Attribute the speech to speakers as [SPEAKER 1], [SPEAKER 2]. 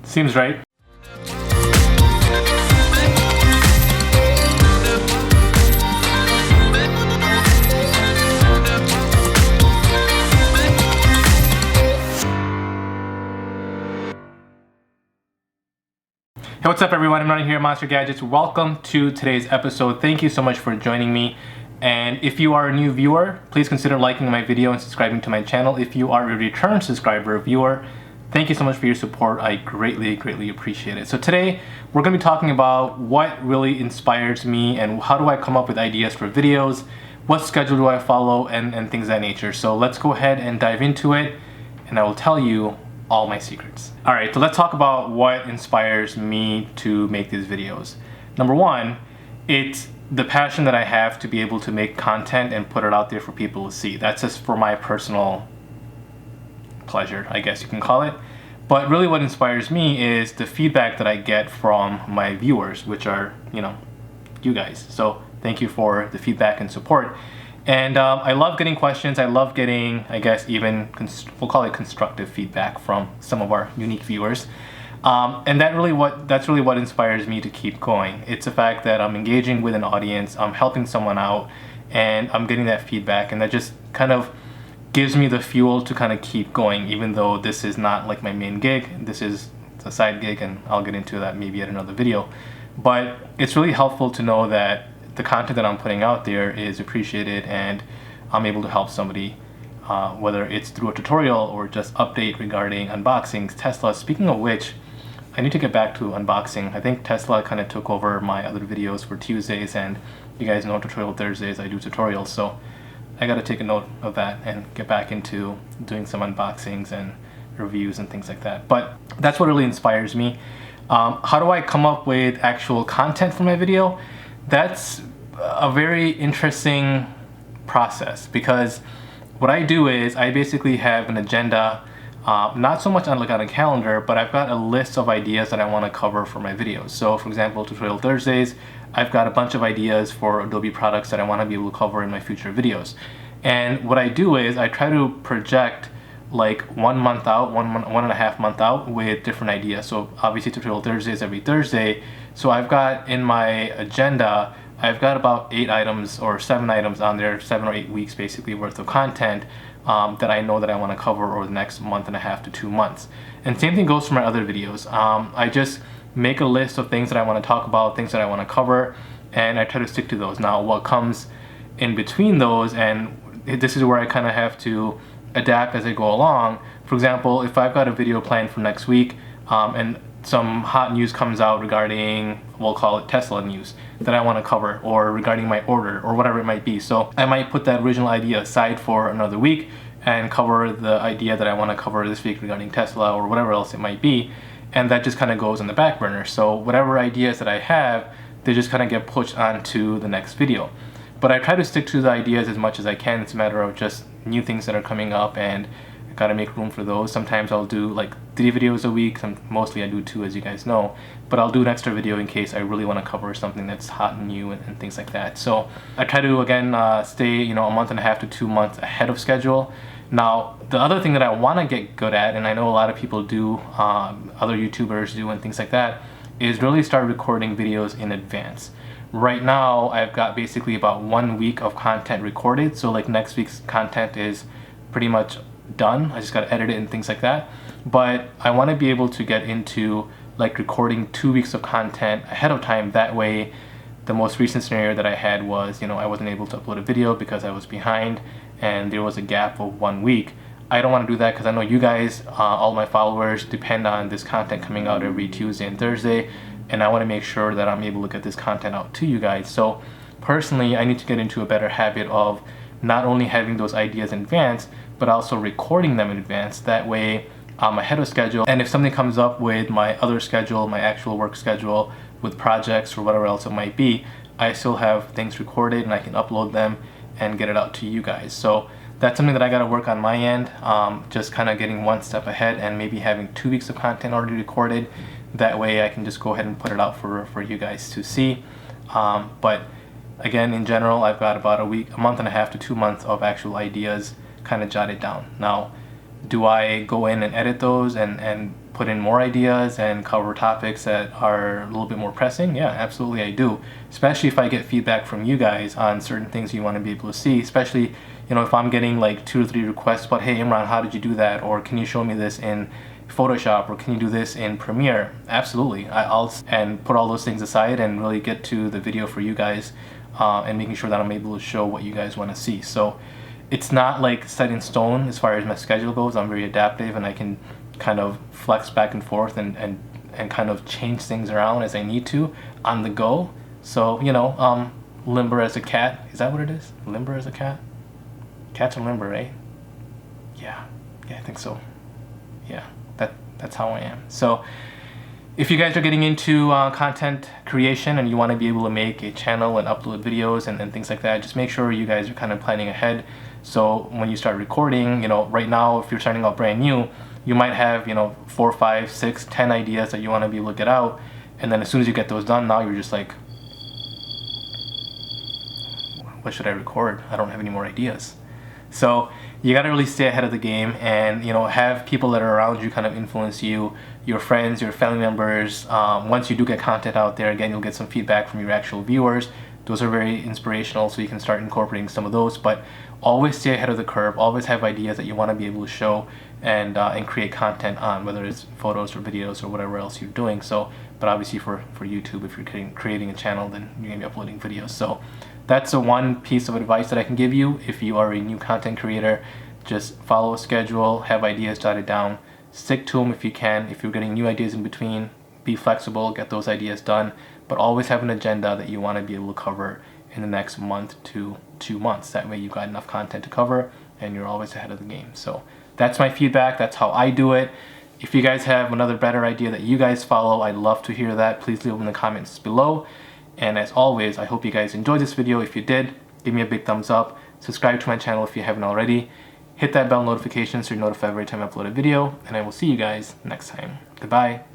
[SPEAKER 1] Seems right. Hey, what's up everyone? I'm Ronnie here at MonsterGadgets. Welcome to today's episode. Thank you so much for joining me. And if you are a new viewer, please consider liking my video and subscribing to my channel. If you are a return subscriber or viewer, thank you so much for your support. I greatly appreciate it. So today, we're going to be talking about what really inspires me and how do I come up with ideas for videos, what schedule do I follow, and things of that nature. So let's go ahead and dive into it, and I will tell you all my secrets. All right, so let's talk about what inspires me to make these videos. Number one, it's the passion that I have to be able to make content and put it out there for people to see. That's just for my personal pleasure, I guess you can call it. But really what inspires me is the feedback that I get from my viewers, which are, you guys. So thank you for the feedback and support. And I love getting questions. I love getting, I guess, even we'll call it constructive feedback from some of our unique viewers. And that's really what inspires me to keep going. It's the fact that I'm engaging with an audience, I'm helping someone out, and I'm getting that feedback, and that just kind of gives me the fuel to kind of keep going, even though this is not like my main gig. This is a side gig, and I'll get into that maybe at another video. But it's really helpful to know that the content that I'm putting out there is appreciated and I'm able to help somebody, whether it's through a tutorial or just update regarding unboxings, Tesla. Speaking of which, I need to get back to unboxing. I think Tesla kind of took over my other videos for Tuesdays, and you guys know Tutorial Thursdays, I do tutorials, so I gotta take a note of that and get back into doing some unboxings and reviews and things like that. But that's what really inspires me. How do I come up with actual content for my video? That's a very interesting process, because what I do is I basically have an agenda, not so much on a calendar, but I've got a list of ideas that I want to cover for my videos. So for example, Tutorial Thursdays, I've got a bunch of ideas for Adobe products that I want to be able to cover in my future videos. And what I do is I try to project like 1 month out, one and a half month out with different ideas. So obviously Tutorial Thursdays every Thursday. So I've got in my agenda, I've got about 8 items or 7 items on there, 7 or 8 weeks basically worth of content that I know that I want to cover over the next month and a half to 2 months. And same thing goes for my other videos. I just make a list of things that I want to talk about, things that I want to cover, and I try to stick to those. Now what comes in between those, and this is where I kind of have to adapt as I go along. For example, if I've got a video planned for next week and some hot news comes out regarding, we'll call it Tesla news, that I want to cover, or regarding my order, or whatever it might be. So I might put that original idea aside for another week and cover the idea that I want to cover this week regarding Tesla or whatever else it might be, and that just kind of goes on the back burner. So whatever ideas that I have, they just kind of get pushed onto the next video. But I try to stick to the ideas as much as I can. It's a matter of just new things that are coming up, and I gotta make room for those. Sometimes I'll do like 3 videos a week. Mostly I do 2, as you guys know. But I'll do an extra video in case I really want to cover something that's hot and new and things like that. So I try to, again, stay a month and a half to 2 months ahead of schedule. Now, the other thing that I want to get good at, and I know a lot of people do, other YouTubers do and things like that, is really start recording videos in advance. Right now, I've got basically about 1 week of content recorded. So like next week's content is pretty much done. I just got to edit it and things like that. But I want to be able to get into like recording 2 weeks of content ahead of time. That way, the most recent scenario that I had was, I wasn't able to upload a video because I was behind and there was a gap of 1 week. I don't want to do that because I know you guys, all my followers, depend on this content coming out every Tuesday and Thursday. And I want to make sure that I'm able to get this content out to you guys. So personally, I need to get into a better habit of not only having those ideas in advance, but also recording them in advance. That way I'm ahead of schedule. And if something comes up with my other schedule, my actual work schedule, with projects or whatever else it might be, I still have things recorded and I can upload them and get it out to you guys. So that's something that I got to work on my end, just kind of getting 1 step ahead and maybe having 2 weeks of content already recorded. That way I can just go ahead and put it out for you guys to see. But again, in general, I've got about a month and a half to 2 months of actual ideas kind of jotted down. Now, Do I go in and edit those and put in more ideas and cover topics that are a little bit more pressing? Yeah, absolutely I do. Especially if I get feedback from you guys on certain things you want to be able to see. Especially, if I'm getting like 2 or 3 requests about, hey Imran, how did you do that? Or can you show me this in Photoshop? Or can you do this in Premiere? Absolutely. I'll and put all those things aside and really get to the video for you guys and making sure that I'm able to show what you guys want to see. So it's not like set in stone as far as my schedule goes. I'm very adaptive and I can kind of flex back and forth and kind of change things around as I need to on the go. So, limber as a cat. Is that what it is? Limber as a cat? Cats are limber, right? Yeah, I think so. Yeah, that's how I am. So if you guys are getting into content creation and you want to be able to make a channel and upload videos and things like that, just make sure you guys are kind of planning ahead. So when you start recording, right now, if you're starting out brand new, you might have, 4, 5, 6, 10 ideas that you want to be able to get out. And then as soon as you get those done, now you're just like, what should I record? I don't have any more ideas. So you got to really stay ahead of the game and, have people that are around you kind of influence you, your friends, your family members. Once you do get content out there, again, you'll get some feedback from your actual viewers. Those are very inspirational, so you can start incorporating some of those. But always stay ahead of the curve. Always have ideas that you want to be able to show and create content on, whether it's photos or videos or whatever else you're doing. So, but obviously for YouTube, if you're creating a channel, then you're going to be uploading videos. So that's the one piece of advice that I can give you. If you are a new content creator, just follow a schedule, have ideas jotted down, stick to them if you can. If you're getting new ideas in between, be flexible, get those ideas done, but always have an agenda that you want to be able to cover in the next month to 2 months. That way you've got enough content to cover and you're always ahead of the game. So that's my feedback. That's how I do it. If you guys have another better idea that you guys follow, I'd love to hear that. Please leave them in the comments below. And as always, I hope you guys enjoyed this video. If you did, give me a big thumbs up. Subscribe to my channel if you haven't already. Hit that bell notification so you're notified every time I upload a video. And I will see you guys next time. Goodbye.